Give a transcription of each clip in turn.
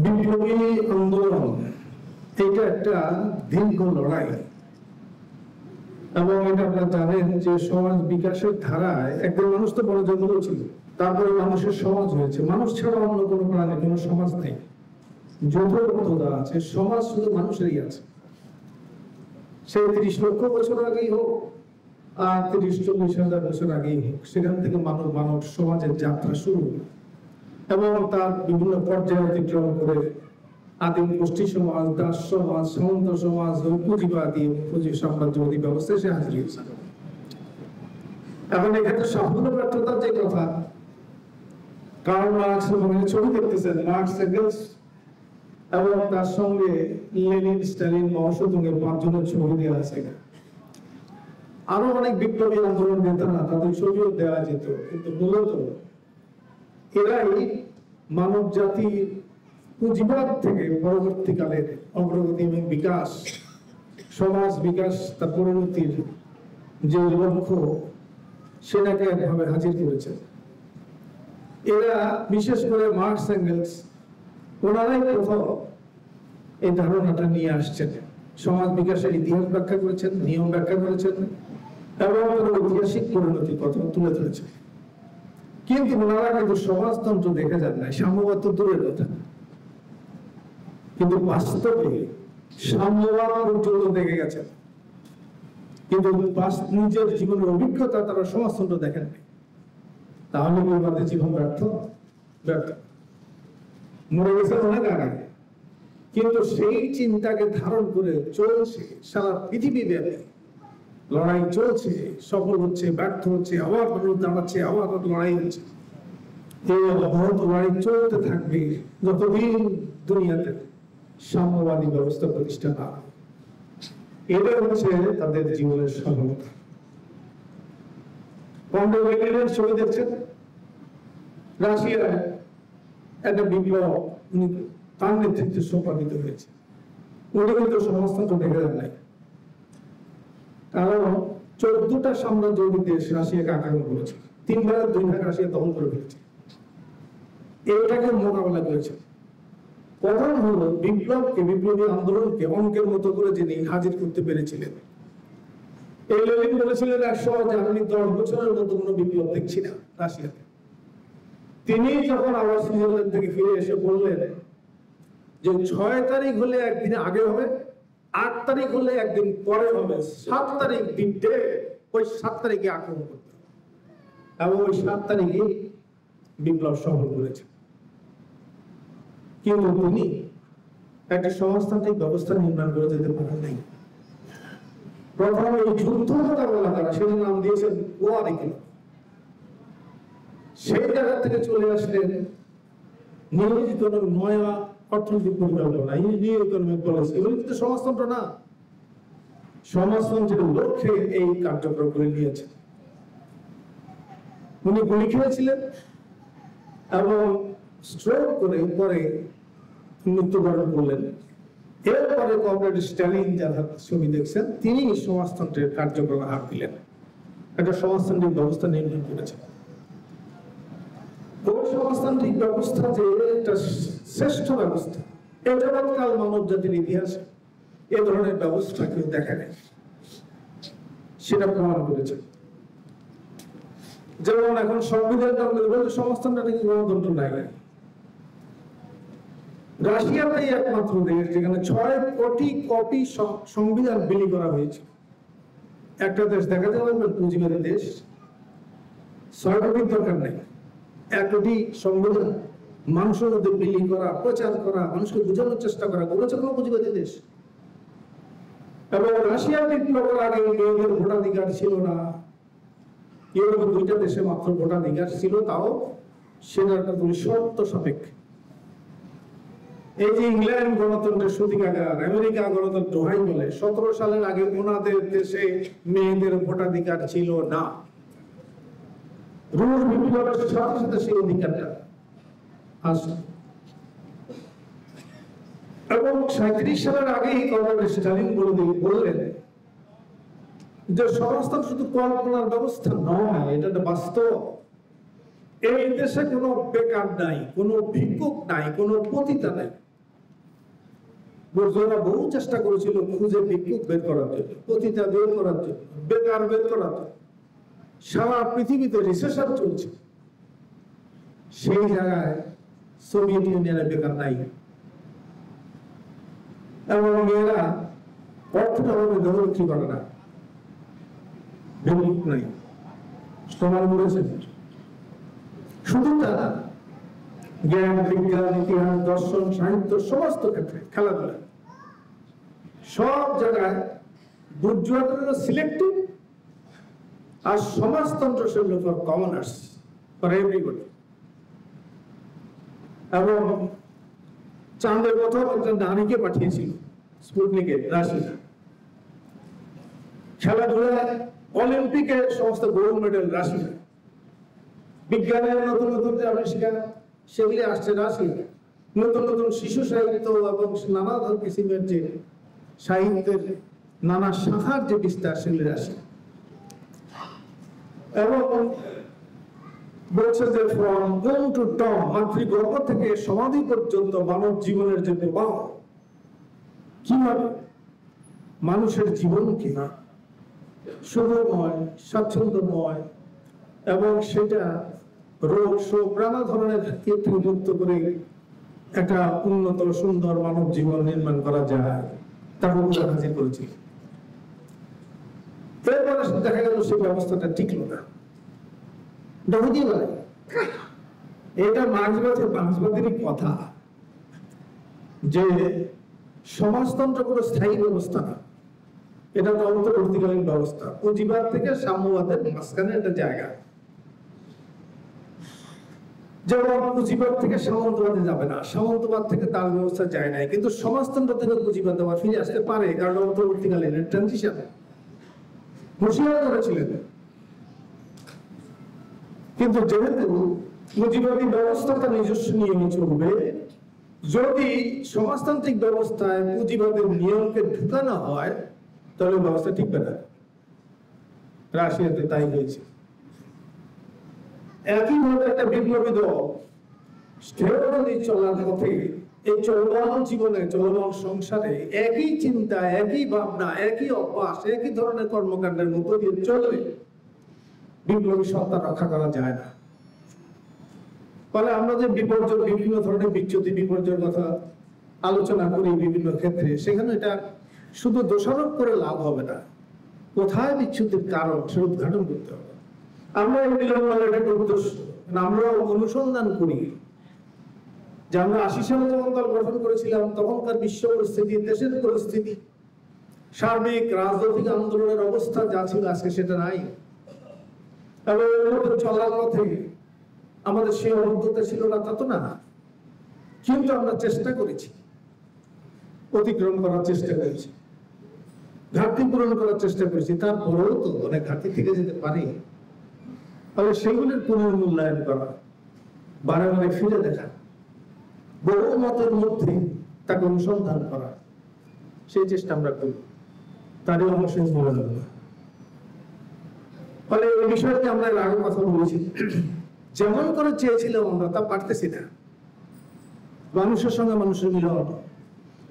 বিপ্লবী আন্দোলন এটা একটা দীর্ঘ লড়াই, এবং এটা আপনারা জানেন যে সমাজ বিকাশের ধারায় একজন মানুষ তো বড় জন্ম ছিল, তারপরে মানুষের সমাজ হয়েছে। মানুষ ছাড়া অন্য কোনো প্রাণী কোনো সমাজ নেই। যৌথবদ্ধতা আছে, সমাজ শুধু মানুষেরই আছে। সেই ৩০ লক্ষ বছর আগেই হোক আর ৩০-৪০ হাজার বছর আগেই হোক, সেখান থেকে মানব সমাজের যাত্রা শুরু, এবং তার বিভিন্ন পর্যায়ে অতিক্রম করে আদিম গোষ্ঠী সমাজ, দাস সমাজ, সামন্ত সমাজ, পুঁজিবাদী পুঁজি সাম্রাজ্যবাদী ব্যবস্থায় সে হাজির হয়েছে। এখন এখানে সাফল্য ব্যর্থতার যে কথা, কার্ল মার্কস ছবি দেখতেছেন, মার্কস এঙ্গেলস এবং তার সঙ্গে লেনিন, স্টালিন, মাও সেতুংয়ের ৫ জনের ছবি দেওয়া আছে। আরো অনেক বিপ্লবী আন্দোলন নেতারা তাদের ছবিও দেওয়া যেত, কিন্তু মূলত এরাই মানব জাতির পুঁজিবাদ থেকে পরবর্তীকালের অগ্রগতি এবং বিকাশ, সমাজ বিকাশ, তার পরিণতির যে লক্ষ্য সেটাকে একভাবে হাজির করেছে। এরা বিশেষ করে মার্কস এঙ্গেলস, ওনারাই প্রথম এই ধারণাটা নিয়ে আসছেন। সমাজ বিকাশের ইতিহাস ব্যাখ্যা করেছেন, নিয়ম ব্যাখ্যা করেছেন, এবং ঐতিহাসিক পরিণতির কথা তুলে ধরেছেন। কিন্তু ওনারা কিন্তু সমাজতন্ত্র দেখে যান নাই, সাম্যবাদ তো দূরের কথা, কিন্তু বাস্তবে সাম্যবাদ পর্যন্ত দেখে গেছেন, কিন্তু নিজের জীবনের অভিজ্ঞতা তারা সমাজতন্ত্র দেখেন নাই। তাহলে আমাদের জীবন ব্যর্থ মরে গেছে অনেক আগে, কিন্তু সেই চিন্তাকে ধারণ করে চলছে সারা পৃথিবী ব্যাপী লড়াই চলছে, সফল হচ্ছে, ব্যর্থ হচ্ছে, আবার দাঁড়াচ্ছে, আবার লড়াই হচ্ছে। এই অব্যাহত লড়াই চলতে থাকবে যতদিন দুনিয়াতে সাম্যবাদী ব্যবস্থা প্রতিষ্ঠা না হয়। এটা হচ্ছে তাদের জীবনের সফলতা। পন্ডে লেনিনের ছবি দেখছেন, রাশিয়ার একটা বিপ্লব উনি তার নেতৃত্বে সম্পাদিত হয়েছে। উনি কিন্তু সমাজতন্ত্র দেখে যান নাই, কারণ 14টা সাম্রাজ্যবাদী দেশ রাশিয়াকে আক্রমণ করেছে, 3 ভাগে 2 ভাগ রাশিয়া দখল করে ফেলেছে। এইটাকে মোকাবেলা করেছে। প্রধান হলো বিপ্লবকে, বিপ্লবী আন্দোলনকে অঙ্কের মতো করে যিনি হাজির করতে পেরেছিলেন। এই লেনিন বলেছিলেন 100 জার্মানি 10 বছরের মতো কোনো বিপ্লব দেখছি না রাশিয়াতে। তিনি যখন আবার সুইজারল্যান্ড থেকে ফিরে এসে বললেন যে 6 তারিখ হলে একদিন আগে হবে, 8 তারিখ হলে একদিন পরে হবে, 7 তারিখ দিনটে, ওই 7 তারিখে আক্রমণ করতে হবে, এবং ওই 7 তারিখে বিপ্লব সফল করেছে। কিন্তু তিনি একটা সমাজতান্ত্রিক ব্যবস্থা নির্মাণ করে যেতে পারেন নাই। প্রথম এই যুদ্ধ কথা বলা তারা, সেটার নাম দিয়েছেন ওয়ার ইকোনমি। সেই জায়গা থেকে চলে আসলেন নিয়োজিত নয়া অর্থনৈতিক পরিকল্পনা, নিউ ইকোনমিক পলিসি। এগুলো কিন্তু সমাজতন্ত্র না, সমাজতন্ত্রের লক্ষ্যে এই কার্যক্রম করে নিয়েছে। উনি গুলি খেয়েছিলেন এবং স্ট্রোক করে পরে মৃত্যুবরণ করলেন। এরপরে কমরেড স্ট্যালিন, যারা ছবি দেখছেন, তিনি সমাজতন্ত্রের কার্যক্রমে হাত দিলেন, একটা সমাজতান্ত্রিক ব্যবস্থা নির্মাণ করেছেন। ওই সমাজতান্ত্রিক ব্যবস্থা যে একটা শ্রেষ্ঠ ব্যবস্থা, এটা কাল মানব জাতির ইতিহাসে এ ধরনের ব্যবস্থা কেউ দেখা নেই, সেটা প্রমাণ করেছে। যেমন এখন সংবিধান সমাজতন্ত্র নাকি গণতন্ত্র নাই। রাশিয়াটাই একমাত্র দেশ যেখানে 6 কোটি কপি সংবিধান বিলি করা হয়েছে। একটা দেশ দেখা যাবে পুঁজিবাদী দেশ, 6 কোটির দরকার নেই, 1 কোটি সংবিধান মানুষের মধ্যে বিলি করা, প্রচার করা, মানুষকে বোঝানোর চেষ্টা করা করেছে কোনো পুঁজিবাদী দেশ। এবং রাশিয়ার বিপ্লবের আগে মেয়েদের ভোটাধিকার ছিল না। ইউরোপের 2টা দেশে মাত্র ভোটাধিকার ছিল, তাও সেটার শর্ত সাপেক্ষে। এই যে ইংল্যান্ড গণতন্ত্রের সূতিকাগার, আমেরিকা গণতন্ত্র দোহাই বলে, 17 সালের আগে ওনাদের দেশে মেয়েদের ভোটাধিকার ছিল না। রুশ বিপ্লবের সাথে সাথে সেই অধিকারটা আসে। এবং 37 সালের আগেই কমরেড স্টালিন বললেন যে সমাজতন্ত্র শুধু কল্পনার ব্যবস্থা নয়, এটা একটা বাস্তব। এই দেশে কোনো বেকার নাই, কোনো ভিক্ষুক নাই, কোনো পতিতা নাই, বর্জরা বহু চেষ্টা করেছিল খুঁজে ভিক্ষুক বের করার জন্য, পতিতা বের করার জন্য, বেকার বের করার জন্য। সারা পৃথিবীতে রিসেশন চলছে, সেই জায়গায় সোভিয়েত ইউনিয়নের বেকার নাই, এবং মেয়েরা অর্থটা দেহ বিক্রি করে না, ভিক্ষুক নাই, সমান করেছে। শুধু তারা জ্ঞান, বিজ্ঞান, ইতিহাস, দর্শন, সাহিত্য, সমস্ত ক্ষেত্রে, খেলাধুলা, সব জায়গায় বুর্জোয়ারা সিলেক্টিভ, আর সমাজতন্ত্র ছিল ফর কমনার্স, ফর এভরিবডি। এবং চাঁদের প্রথম একটা নারীকে পাঠিয়েছিল স্পুটনিকে, রাশিয়া। খেলাধুলায় অলিম্পিকে সমস্ত গোল্ড মেডেল রাশিয়া। বিজ্ঞানের নতুন নতুন আবিষ্কার, সেগুলি আসছে রাশিয়া। নতুন নতুন শিশু সাহিত্য এবং নানা কিসিমের যে সাহিত্যের নানা শাখার যে বিস্তার, সেগুলি রাশিয়া। এবং বলছে যে ফ্রম ওম টু টম, মাতৃগর্ভ থেকে সমাধি পর্যন্ত মানব জীবনের যে প্রবাহ, কিভাবে মানুষের জীবনকে শুভময়, স্বাচ্ছন্দ্যময় এবং সেটা রোগ শোক নানা ধরনের ক্ষেত্রে মুক্ত করে একটা উন্নত সুন্দর মানব জীবন নির্মাণ করা যায়, তার উপর হাজির করেছিল। এরপরে দেখা গেল সেই ব্যবস্থাটা টিকলো না। এটা মার্ক্সবাদের কথা যে সমাজতন্ত্র কোনো স্থায়ী ব্যবস্থা না, এটা তো অন্তর্বর্তীকালীন ব্যবস্থা। পুঁজিবাদ থেকে সাম্যবাদের মাঝখানে একটা জায়গা, যেমন পুঁজিবাদ থেকে সামন্তবাদে যাবে না, সামন্তবাদ থেকে তার ব্যবস্থা যায় না, কিন্তু সমাজতন্ত্র থেকে পুঁজিবাদ আবার ফিরে আসতে পারে, কারণ অন্তর্বর্তীকালীন ট্রানজিশন হুঁশিয়ার করেছিলেন। কিন্তু যেহেতু পুঁজিবাদী ব্যবস্থাটা নিজস্ব নিয়মে চলবে, যদি সমাজতান্ত্রিক ব্যবস্থায় পুঁজিবাদের নিয়মকে ঢুকানো হয় তাহলে ব্যবস্থা টিকবে না। রাশিয়াতে তাই হয়েছে। একইভাবে একটা বিপ্লবী দল চলার পথে, এই চলমান জীবনে, চলমান সংসারে একই চিন্তা, একই ভাবনা, একই অভ্যাস, একই ধরনের কর্মকাণ্ডের মধ্য দিয়ে চলবে, বিপ্লবী সত্তা রক্ষা করা যায় না। ফলে আমরা যে বিপর্যয়, বিভিন্ন ধরনের বিচ্যুতি বিপর্যয়ের কথা আলোচনা করি বিভিন্ন ক্ষেত্রে, সেখানে এটা শুধু দোষারোপ করে লাভ হবে না, কোথায় বিচ্যুতির কারণ সে উদ্ঘাটন করতে হবে। আমরা এই মিলনমেলার একটা উদ্দেশ্য, আমরা অনুসন্ধান করি যে আমরা ৮০ সালে যখন দল গঠন করেছিলাম, তখনকার বিশ্ব পরিস্থিতি, দেশের পরিস্থিতি, সার্বিক রাজনৈতিক আন্দোলনের অবস্থা যা ছিল আজকে সেটা নাই। এবং চলার পথে আমাদের সেই অভিজ্ঞতা ছিল না তা তো না, কিন্তু আমরা চেষ্টা করেছি, অতিক্রম করার চেষ্টা করেছি, ঘাটতি পূরণ করার চেষ্টা করেছি। তারপরেও তো অনেক ঘাটতি থেকে যেতে পারে। তাহলে সেগুলির পুনর্মূল্যায়ন করা, বারে বারে ফিরে দেখা, বহু মতের মধ্যে তাকে অনুসন্ধান করা, সেই চেষ্টা আমরা করি। তারই অবশ্যই ফলে এই বিষয়টি আমরা আগে কথা বলেছি, যেমন করে চেয়েছিলাম আমরা তা পারতেছি না। মানুষের সঙ্গে মানুষের মিলন,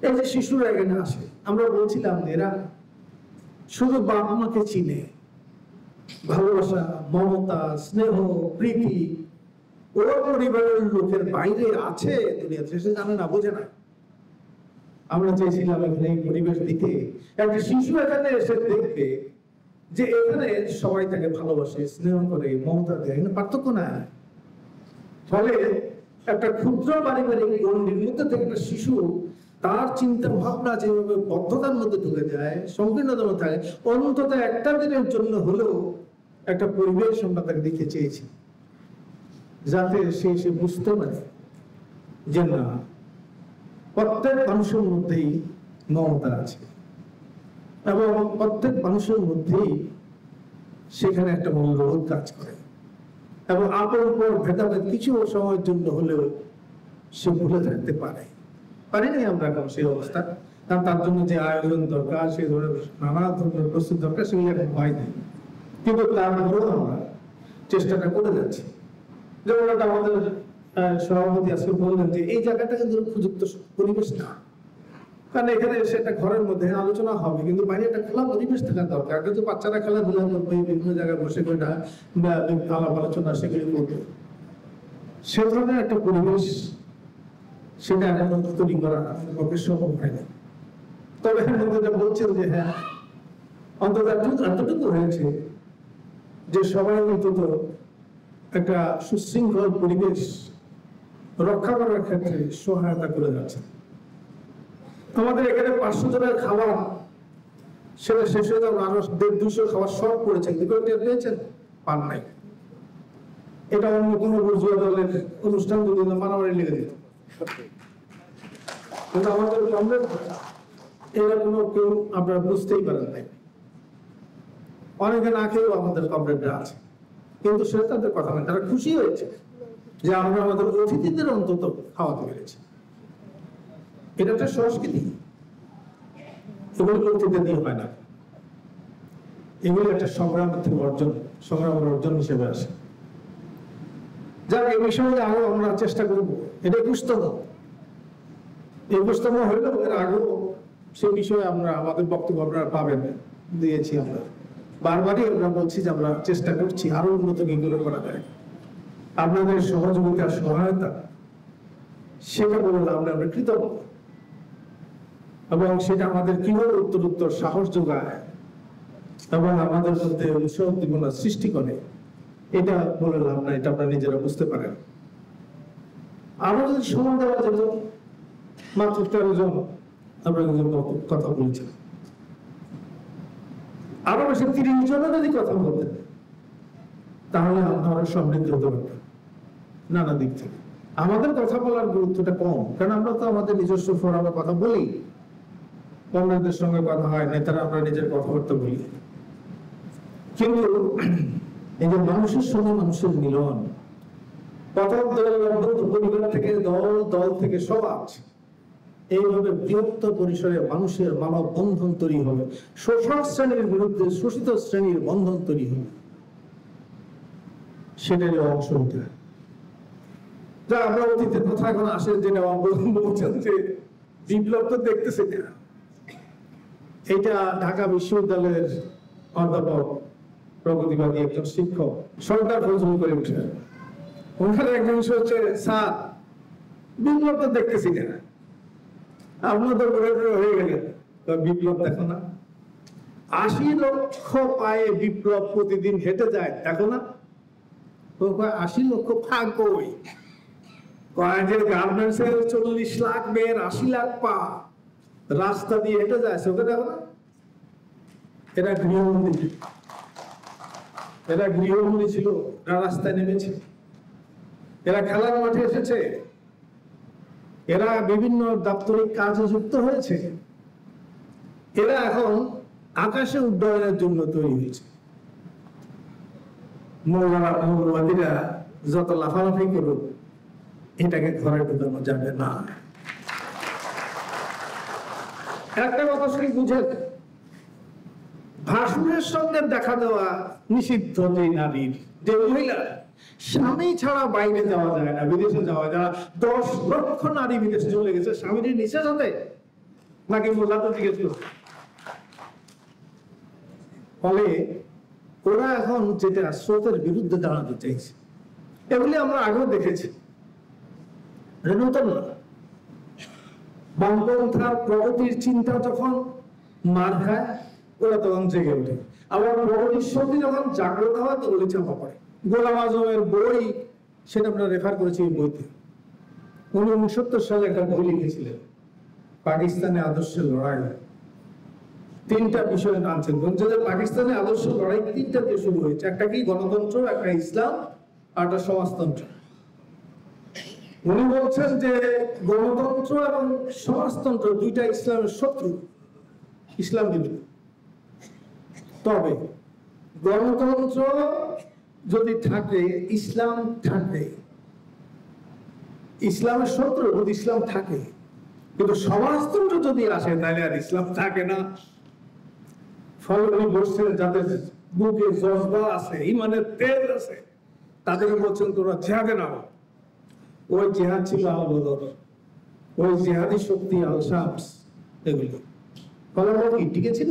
এই যে শিশুরা এখানে আসে, আমরা বলছিলাম এরা শুধু বাবা মাকে চিনে, ভালোবাসা, মমতা, স্নেহ, প্রীতি ওর পরিবারের লোকের বাইরে আছে দুনিয়াতে, সে জানে না, বোঝে না। আমরা চেয়েছিলাম এখানে এই পরিবেশ দিতে, একটা শিশু এখানে এসে দেখবে যে এখানে সবাই তাকে ভালোবাসে, স্নেহ করে, মমতা দেয়, এখানে পার্থক্য না। ফলে একটা ক্ষুদ্র পারিবারিক গণ্ডির মধ্যে থেকে একটা শিশু তার চিন্তা ভাবনা যেভাবে বদ্ধতার মধ্যে ঢুকে যায়, সংকীর্ণতম থাকে, অন্তত একটা দিনের জন্য হলেও একটা পরিবেশ আমরা তাকে দিতে চেয়েছি, যাতে সে বুঝতে পারে যে না, প্রত্যেক মানুষের মধ্যেই মমতা আছে এবং প্রত্যেক মানুষের মধ্যেই সেখানে একটা মূল্যবোধ কাজ করে, এবং আপন পর ভেদাভেদ কিছু সময়ের জন্য হলেও সে ভুলে থাকতে পারিনি আমরা এখন সেই অবস্থা। কারণ তার জন্য যে আয়োজন দরকার, সেই ধরনের নানা ধরনের প্রস্তুতি দরকার, সেগুলি এখন হয়নি। কিন্তু তারপরেও আমরা চেষ্টাটা করে যাচ্ছি। যেমন আমাদের সভাপতি আজকে বললেন যে এই জায়গাটা কিন্তু উপযুক্ত পরিবেশ না, কারণ এখানে এসে একটা ঘরের মধ্যে আলোচনা হবে, কিন্তু বাইরে একটা খোলা পরিবেশ থাকা দরকার। কিন্তু বাচ্চারা খেলাধুলা করবে, বিভিন্ন জায়গায় বসে করে আলাপ আলোচনা সেগুলি করবে, সে ধরনের একটা পরিবেশ সেটা এখন তৈরি করা আমাদের পক্ষে সম্ভব হয় না। তবে এর মধ্যে বলছেন যে হ্যাঁ, অন্তত এতটুকু হয়েছে যে সবাই অন্তত একটা সুশৃঙ্খল পরিবেশ রক্ষা করার ক্ষেত্রে সহায়তা করে যাচ্ছে। আমাদের এখানে 500 জনের খাবার সেটা শেষ হয়ে যাবে, আরো 150-200 খাবার শর্ট পড়েছে, পেয়েছেন? পান নাই। এটা অন্য কোনো বুর্জুয়া দলের অনুষ্ঠান যদি মারামারি লেগে দিত, কিন্তু আমাদের কমরেড এরা কোনো কেউ আপনারা বুঝতেই পারেন নাই। অনেকে না খেয়েও আমাদের কমরেডরা আছে, কিন্তু সেটা তাদের কথা নয়। তারা খুশি হয়েছে যে আমরা আমাদের অতিথিদের অন্তত খাওয়াতে পেরেছি। এটা একটা সংস্কৃতি, এগুলি অতিথি দিয়ে হয় না, এগুলি একটা সংগ্রামের থেকে সংগ্রামের অর্জন হিসেবে আসে। যাক, এই বিষয়ে আরো আমরা চেষ্টা করবো। এটা 21তম হইলেও এর আগেও সেই বিষয়ে আমরা আমাদের বক্তব্য আপনারা পাবেন, দিয়েছি। আমরা বারবারই আমরা বলছি যে আমরা চেষ্টা করছি আরো উন্নত কিভাবে করা যায়। আপনাদের সহযোগিতা, সহায়তা, সেটা বললে আমরা কৃতজ্ঞ, এবং সেটা আমাদের কিভাবে উত্তরোত্তর সাহস যোগায় এবং আমাদের মধ্যে উৎসাহ উদ্দীপনা সৃষ্টি করে, এটা বলে লাভ না। এটা আপনারা নিজেরা বুঝতে পারেন। আরো যদি সময় দেওয়া যেত, মাত্র 13 জন আমরা কথা বলেছি, আরো বেশি 30 জনের যদি কথা বলতেন, তাহলে আমরা সমৃদ্ধ হতে পারতাম নানা দিক থেকে। আমাদের কথা বলার গুরুত্বটা কম, কারণ আমরা তো আমাদের নিজস্ব ফোরামে কথা বলি, কংগ্রেসদের সঙ্গে কথা হয়, নেতারা আমরা নিজের কথাবার্তা বলি। কিন্তু এই যে মানুষের সঙ্গে মানুষের মিলন, পরিবার থেকে দল থেকে সমাজ, এইভাবে বৃহত্তর পরিসরে মানুষের মানব বন্ধন তৈরি হবে, শোষক শ্রেণীর বিরুদ্ধে শোষিত শ্রেণীর বন্ধন তৈরি হবে, সেটারই অংশ হতে। যা আমরা অতীতের কথা এখন আসে, যেটা বলছেন যে বিপ্লব তো দেখতেছে না। এটা ঢাকা বিশ্ববিদ্যালয়ের অধ্যাপক, প্রগতিবাদী একজন শিক্ষক সরকার ফজল করে উঠে, ওখানে একজন হচ্ছে স্যার বিপ্লব তো দেখতেছি না, আপনার তো হয়ে গেলেন, বিপ্লব দেখো না। 80 লক্ষ পায়ে বিপ্লব প্রতিদিন হেঁটে যায়, দেখো না। 80 লক্ষ ফাঁক কই, গার্মেন্টস এর 40 লাখ মেয়ের 80 লাখ পা রাস্তা দিয়ে হেঁটে যায়, ওকে দেখো না। এরা গৃহবন্দী ছিল, এরা রাস্তায় নেমেছে, এরা খেলার মাঠে এসেছে, এরা বিভিন্ন দাপ্তরিক কাজে যুক্ত হয়েছে, এরা এখন আকাশে উড্ডয়নের জন্য তৈরি হয়েছে। মৌলবাদীরা যত লাফালাফি করুক, এটাকে ঘরে ঢুকানো যাবে না। একটা কথা শুধু বুঝেন, ভাসুরের সঙ্গে দেখা দেওয়া নিষিদ্ধ। যে নারীর, যে মহিলা স্বামী ছাড়া বাইরে যাওয়া যায় না, বিদেশে যাওয়া যায়, 10 লক্ষ নারী বিদেশে চলে গেছে স্বামীর নিচে সাথে, নাকি মোল্লাতে জিজ্ঞেস করছে। ফলে ওরা এখন যেটা স্রোতের বিরুদ্ধে দাঁড়াতে চাইছে, এগুলি আমরা আগেও দেখেছি, নতুন না। বামপন্থার প্রগতির চিন্তা যখন মার খায়, ওরা তখন জেগে ওঠে। আবার প্রগতির শক্তি যখন জাগ্রত হয়, তো ওগুলি চাপা পড়ে। গোলাম আজমের বই, সেটা আমরা রেফার করেছি এই বইতে। 1969 সালে একটা বই লিখেছিলেন, পাকিস্তানে আদর্শের লড়াই। 3টা বিষয় আনছেন, পাকিস্তানে আদর্শের লড়াই 3টা দিয়ে শুরু হয়েছে। একটা কি গণতন্ত্র, একটা ইসলাম, আর একটা সমাজতন্ত্র। উনি বলছেন যে গণতন্ত্র এবং সমাজতন্ত্র দুইটা ইসলামের শত্রু, ইসলাম বিরোধী। তবে গণতন্ত্র যদি থাকে, ইসলাম থাকে, ইসলামের শত্রু যদি ইসলাম থাকে, কিন্তু সমাজতন্ত্র যদি আসে, তাহলে আর ইসলাম থাকে না। ফলে উনি বলছেন যাদের বুকে জজবা আছে, ইমানের তেজ আছে, তাদেরকে বলছেন তোরা জিহাদে নাও। ওই জিহাদ ছিল আল বদর, ওই জিহাদি শক্তি আল শামস, এগুলো ফলাফল কি টিকে ছিল?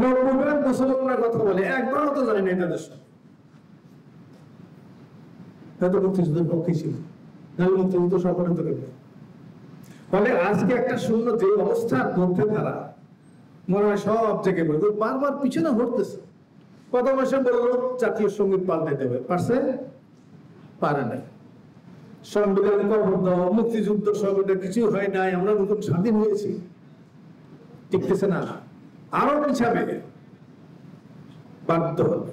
90 মুসলমানের কথা বলে একবারও তো জানি না তাদের সঙ্গে হয়তো মুক্তিযুদ্ধের পক্ষে ছিল, নাহলে মুক্তিযুদ্ধ সরকারের তো করবে। ফলে আজকে একটা শূন্য যে অবস্থার মধ্যে তারা মনে হয় সব জায়গায় বলবে, বারবার পিছনে ঘটতেছে। কত মাসে বললো জাতীয় সঙ্গীত পাল্টে দেবে, পারছে? পারে নাই। সংবিধান কবর দাও, মুক্তিযুদ্ধ সব এটা কিছু হয় নাই, আমরা নতুন স্বাধীন হয়েছি, টিকতেছে না, আরো পিছাবে, বাধ্য হবে।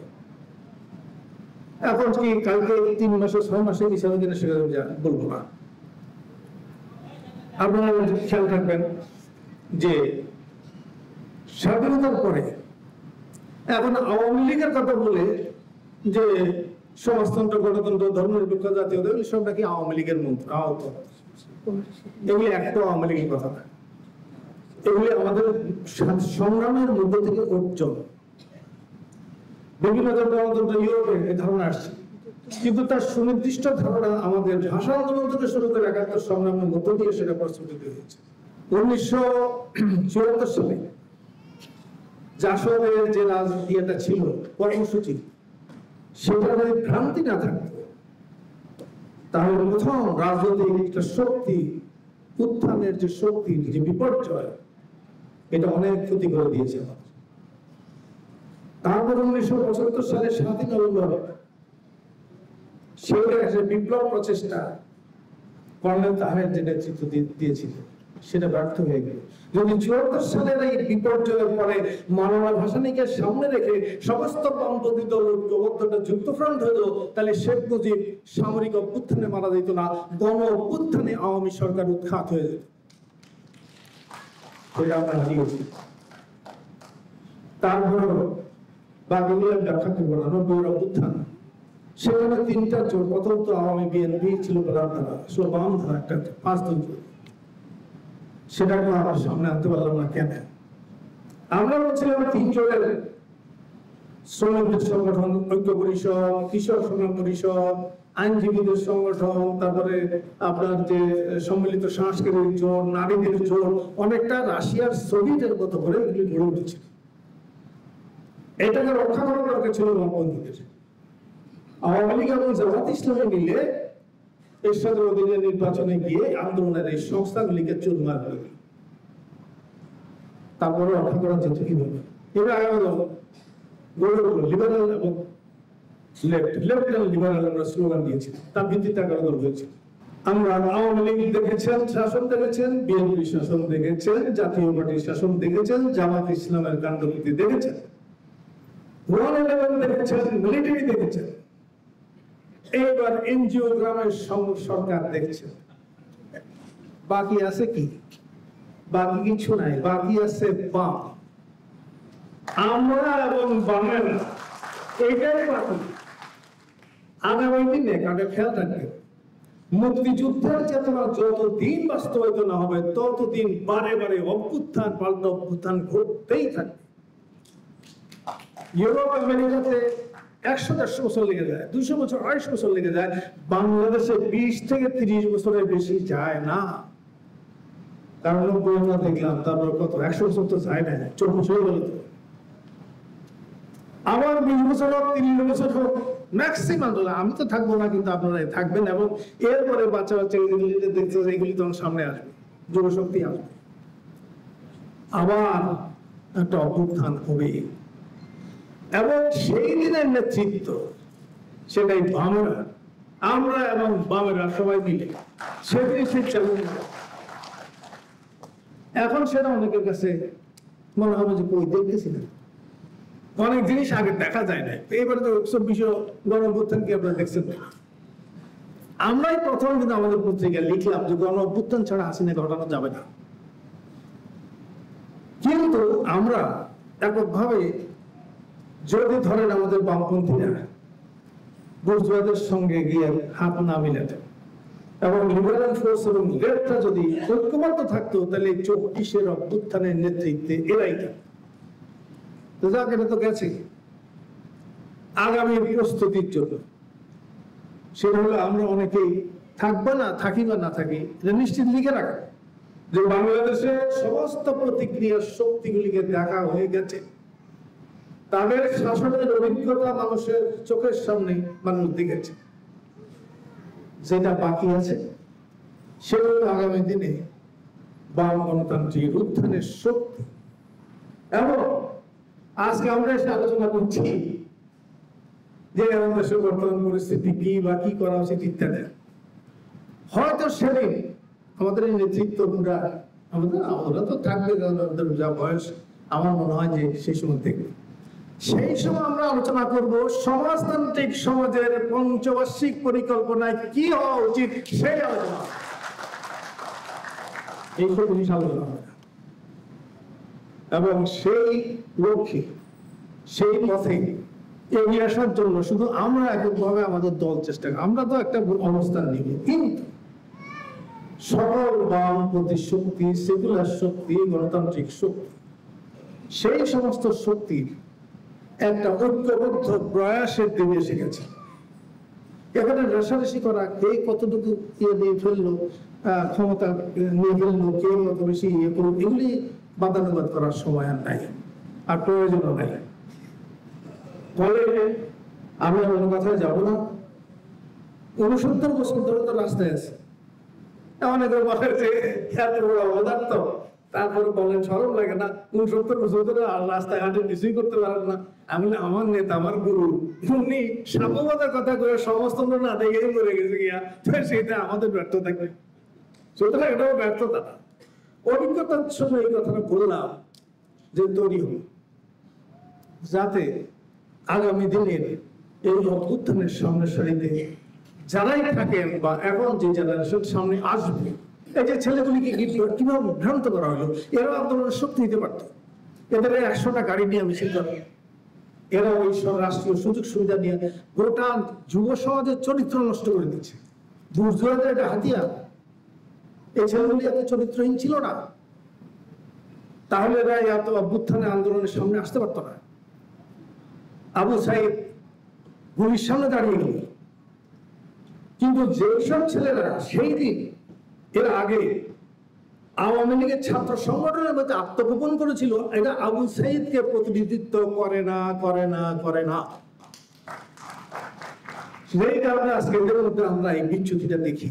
এখন কি কালকে 3 মাসে 6 মাসে পিছাবে কিনা সেটা বলবো না। আপনারা খেয়াল রাখবেন যে স্বাধীনতার পরে এখন আওয়ামী লীগের কথা বলে যে সমাজতন্ত্র, গণতন্ত্র, ধর্মনিরপেক্ষ, জাতীয় সব নাকি আওয়ামী লীগের মন্ত্র, এগুলি একটা আওয়ামী লীগের কথা না, এগুলি আমাদের সংগ্রামের মধ্যে থেকে অর্জন। বিভিন্ন গণতন্ত্র ইউরোপে এই ধারণা আসছে, কিন্তু তার সুনির্দিষ্ট ধারণা আমাদের ভাষা আন্দোলন থেকে শুরু করে ৭১ সংগ্রামের মধ্য দিয়ে সেটা প্রস্তুত হয়েছে। 1974 সালে জাসদের যে রাজনীতিটা ছিল, কর্মসূচি, সেটা যদি ভ্রান্তি না থাকতো তাহলে প্রথম রাজনৈতিক একটা শক্তি, উত্থানের যে শক্তি, যে বিপর্যয়, এটা অনেক ক্ষতি করে দিয়েছে। তারপর 1975 সালে 7ই নভেম্বর সেটা একটা বিপ্লব প্রচেষ্টা কর্নেল তাহের যে নেতৃত্ব দিয়েছিল, সেটা ব্যর্থ হয়ে গেল। যদি 74 সালের এই বিপর্যয়ের পরে মাওলানা ভাসানীকে সামনে রেখে সমস্ত বামপন্থী দল ঐক্যবদ্ধটা যুক্তফ্রন্ট হলো, তাহলে শেখ মুজিব সামরিক অভ্যুত্থানে মারা যেত না, গণ অভ্যুত্থানে আওয়ামী সরকার উৎখাত হয়ে যেত। সেটা আমরা হারিয়েছি। তারপর বাকিগুলো ব্যাখ্যা করবো না, 90 অভ্যুত্থান, সেখানে 3টা জোট, প্রথম তো আওয়ামী, বিএনপি ছিল প্রধান ধারা, বাম ধারা একটা 5 দল, সেটাকে আমার সামনে আনতে পারলাম না কেন? আমরা বলছিলাম 3 জোটের শ্রমিকদের সংগঠন, ঐক্য পরিষদ, কৃষক সংগ্রাম পরিষদ, আইনজীবীদের সংগঠন, তারপরে আপনার যে সম্মিলিত সাংস্কৃতিক জোট, নারীদের জোট, অনেকটা রাশিয়ার সোভিয়েটের মতো করে এগুলি গড়ে উঠেছিল। এটাকে রক্ষা করার দরকার ছিল বামপন্থীদের। আওয়ামী লীগ এবং জামাত ইসলামী মিলে এরশাদের অধীনে নির্বাচনে গিয়ে আন্দোলনের এই সংস্থাগুলিকে চুরমার করে দিল। তারপরে রক্ষা করা যেত কিভাবে? এবার আগামী লিবারাল এবং লেফট এবং লিবারাল আমরা স্লোগান দিয়েছিলাম, তার ভিত্তিতে এগারো দল হয়েছিল। আমরা আওয়ামী লীগ দেখেছেন, শাসন দেখেছেন, বিএনপি শাসন দেখেছেন, জাতীয় পার্টির শাসন দেখেছেন, জামাত ইসলামের কাণ্ডনীতি দেখেছেন, 111 দেখেছেন, মিলিটারি দেখেছেন, এবার এনজিও গ্রামের সরকার দেখছেন। বাকি আছে কি? বাকি কিছু নাই, বাকি আছে বাম। আমরা এবং বামের এইটাই বাকি। আগামী দিনে কাকে খেয়াল রাখবে, মুক্তিযুদ্ধের চেতনা যতদিন বাস্তবায়িত না হবে ততদিন বারে বারে অভ্যুত্থান, পাল্টা অভ্যুত্থান ঘটতেই থাকবে। ইউরোপ আমেরিকাতে 100-150 বছর লেগে যায়, 200 বছর, 250 বছর লেগে যায়। বাংলাদেশে 20 থেকে 30 বছরের বেশি যায় না। কারণ আমরা দেখলাম তারপর কত 100 বছর তো যায় না, 4 বছর হয়ে গেল। তো আবার 20 বছর হোক, 30 বছর হোক, ম্যাক্সিমাম আমি তো থাকবো না, কিন্তু আপনারা থাকবেন, এবং এরপরে বাচ্চা বাচ্চা দেখতে এগুলি তখন সামনে আসবে, যুবশক্তি আসবে, আবার একটা অভ্যুত্থান হবে। এবং সেই দিনের নেতৃত্ব, সেটাই বামেরা, আমরা এবং বামেরা সবাই মিলে সেদিন সে চালু। এখন সেটা অনেকের কাছে মনে হবে যে কই দেখতেছি না, অনেক জিনিস আগে দেখা যায় না। এবারে তো 24 গণ-অভ্যুত্থান কি আপনারা দেখছেন? আমরাই প্রথম কিন্তু আমাদের পত্রিকায় লিখলাম যে গণ-অভ্যুত্থান ছাড়া হাসিনা ঘটানো যাবে না। কিন্তু আমরা এককভাবে যদি ধরেন আমাদের বামপন্থীরা বুর্জোয়াদের সঙ্গে গিয়ে হাত না মিলাতেন এবং লিবারাল ফোর্স এবং লেফটরা যদি ঐক্যবদ্ধ থাকতো, তাহলে 24 অভ্যুত্থানের নেতৃত্বে এরাই থাকতো। তো যাক, এটা তো গেছে। আগামী প্রস্তুতির জন্য সেটা হলো আমরা অনেকেই থাকবো না, থাকি বা না থাকি, এটা নিশ্চিত লিখে রাখা যে বাংলাদেশের সমস্ত প্রতিক্রিয়ার শক্তিগুলিকে দেখা হয়ে গেছে, তাদের শাসনের অভিজ্ঞতা মানুষের চোখের সামনে মানুষ দেখেছে। যেটা বাকি আছে সেগুলো আগামী দিনে বাম গণতান্ত্রিক উত্থানের শক্তি। এবং আজকে আমরা এসে আলোচনা করছি যে আমাদের দেশের বর্তমান পরিস্থিতি কি বা কি করা উচিত ইত্যাদি। হয়তো সেদিন আমাদের এই নেতৃত্বরা আমরা তো থাকবে, যা বয়স আমার মনে হয় যে সেই সময় দেখবে, সেই সময় আমরা আলোচনা করব সমাজতান্ত্রিক সমাজের পঞ্চবার্ষিক পরিকল্পনায় কি হওয়া উচিত সেই আলোচনা। এইসব জিনিস আলোচনা হবে এবং সেই লক্ষ্যে সেই পথে এগিয়ে আসার জন্য শুধু আমরা এককভাবে আমাদের দল চেষ্টা করি। আমরা তো একটা অবস্থান নিব, কিন্তু সকল বামপন্থী শক্তি, সেকুলার শক্তি, গণতান্ত্রিক শক্তি, সেই সমস্ত শক্তির একটা ঐক্যবদ্ধ প্রয়াসের দিকে এসে গেছে। এখানে রেশারেশি করা, কে কতটুকু ইয়ে দিয়ে ফেললো, ক্ষমতা নিয়ে ফেললো, কে কত বেশি ইয়ে করলো, এগুলি বাদানুবাদ করার সময় আর নাই, আর প্রয়োজনও নাই। ফলে আমি অন্য কথায় যাবো না। 69 বছর ধরে তো রাস্তায় আছে, অনেকে বলে যে এত বড় অবদার্থ, তারপরে বলেন সরম লাগে না, 69 বছর ধরে রাস্তায় হাঁটে কিছুই করতে পারেন না। আমি আমার নেতা, আমার গুরু, উনি সাম্যবাদের কথা করে সমস্ত না দেখেই মরে গেছে গিয়া, সেটা আমাদের ব্যর্থ থাকবে। সুতরাং এটাও ব্যর্থতা। অভিজ্ঞতার সঙ্গে এই কথাটা বললাম যে তৈরি হল, যাতে আগামী দিনের এই উত্থানের সামনের সারিতে যারাই থাকেন বা এখন যে জেনারেশন সামনে আসবে, এই যে ছেলেগুলিকে কিভাবে ভ্রান্ত করা হলো, এরা আন্দোলনের শক্তি দিতে পারত। এদের 100টা গাড়ি নিয়ে মিছিল করে, এরা ওই সব রাষ্ট্রীয় সুযোগ সুবিধা নিয়ে গোটা যুব সমাজের চরিত্র নষ্ট করে দিচ্ছে। বুর্জোয়াদের একটা হাতিয়ার। এই ছেলেগুলি এত চরিত্রহীন ছিল না, তাহলে এরা এত অভ্যুত্থানের আন্দোলনের সামনে আসতে পারতো না। আবু সাইদ গুলির সামনে দাঁড়িয়ে গেল, কিন্তু যেসব ছেলেরা সেই দিন এর আগে আওয়ামী লীগের ছাত্র সংগঠনের মধ্যে আত্মগোপন করেছিল, এটা আবু সাইদকে প্রতিনিধিত্ব করে না, করে না, করে না। সেই কারণে আজকে এদের মধ্যে আমরা এই বিচ্যুতিটা দেখি।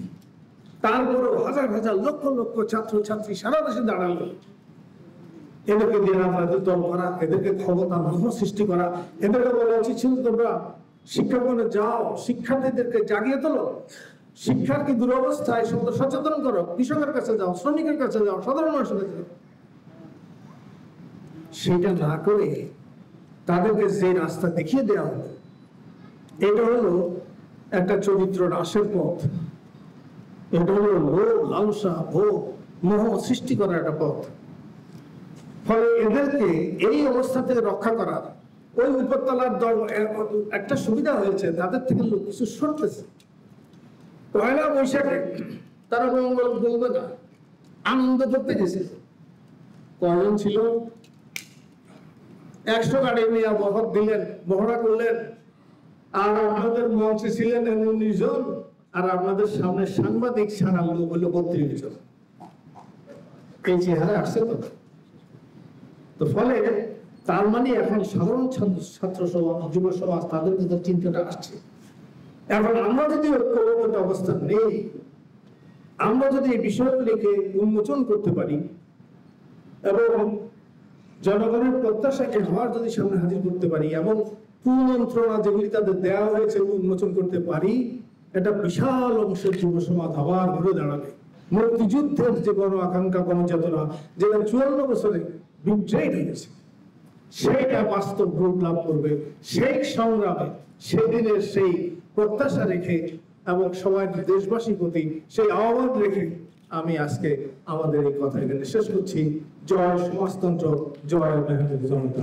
তারপরেও হাজার হাজার লক্ষ লক্ষ ছাত্র ছাত্রী সারা দেশে দাঁড়ালো। এদেরকে দিয়ে রাজনৈতিক দল করা, এদেরকে ক্ষমতা মোহ সৃষ্টি করা, এদেরকে বলা উচিত ছিল তোমরা শিক্ষাঙ্গনে যাও, শিক্ষার্থীদেরকে জাগিয়ে তোলো, শিক্ষার কি দুরবস্থায় সচেতন করো, কৃষকের কাছে যাও, শ্রমিকের কাছে যাও, সাধারণ মানুষের কাছে যাও। সেটা না করে তাদেরকে যে রাস্তা দেখিয়ে দেওয়া হলো, এটা হলো একটা চরিত্র হ্রাসের পথ। এটা হলো লোভ, লালসা, ভোগ, মোহ সৃষ্টি করার একটা পথ। ফলে এদেরকে এই অবস্থা থেকে রক্ষা করার ওই উপরতলার দল একটা সুবিধা হয়েছে, তাদের থেকে লোক কিছু সরতেছে। পয়লা বৈশাখে তারা মঙ্গল বলবে না, আনন্দ করতে গেছে। কয়জন ছিল? 100 গাড়ি নিয়ে বহর দিলেন, মহড়া করলেন, আর আপনাদের মঞ্চে ছিলেন 19 জন, আর আপনাদের সামনে সাংবাদিক ছাড়া লোক হলো 32 জন। এই চেহারা আসছে তো ফলে তার মানে এখন সাধারণ ছাত্র সমাজ, যুব সমাজ, তাদের ভিতর চিন্তাটা আসছে। এখন আমরা যদি ঐক্যবদ্ধ অবস্থান নেই, আমরা যদি এই বিষয়গুলিকে উন্মোচন করতে পারি এবং জনগণের প্রত্যাশাকে হওয়ার যদি সামনে হাজির করতে পারি এবং কুমন্ত্রণা যেগুলি তাদের দেওয়া হয়েছে উন্মোচন করতে পারি, এটা বিশাল অংশের যুব সমাজ আবার ঘুরে দাঁড়াবে। মুক্তিযুদ্ধের যে গণ আকাঙ্ক্ষা, গণচেতনা, যেটা 54 বছরে বিদ্রোহী হয়েছে, সেইটা বাস্তব রূপ লাভ করবে। সেই সংগ্রামে সেদিনের সেই প্রত্যাশা রেখে এবং সবাই দেশবাসীর প্রতি সেই আহ্বান রেখে আমি আজকে আমাদের এই কথা এখানে শেষ করছি। জয় সমাজতন্ত্র, জয় মেহনতি জনতা।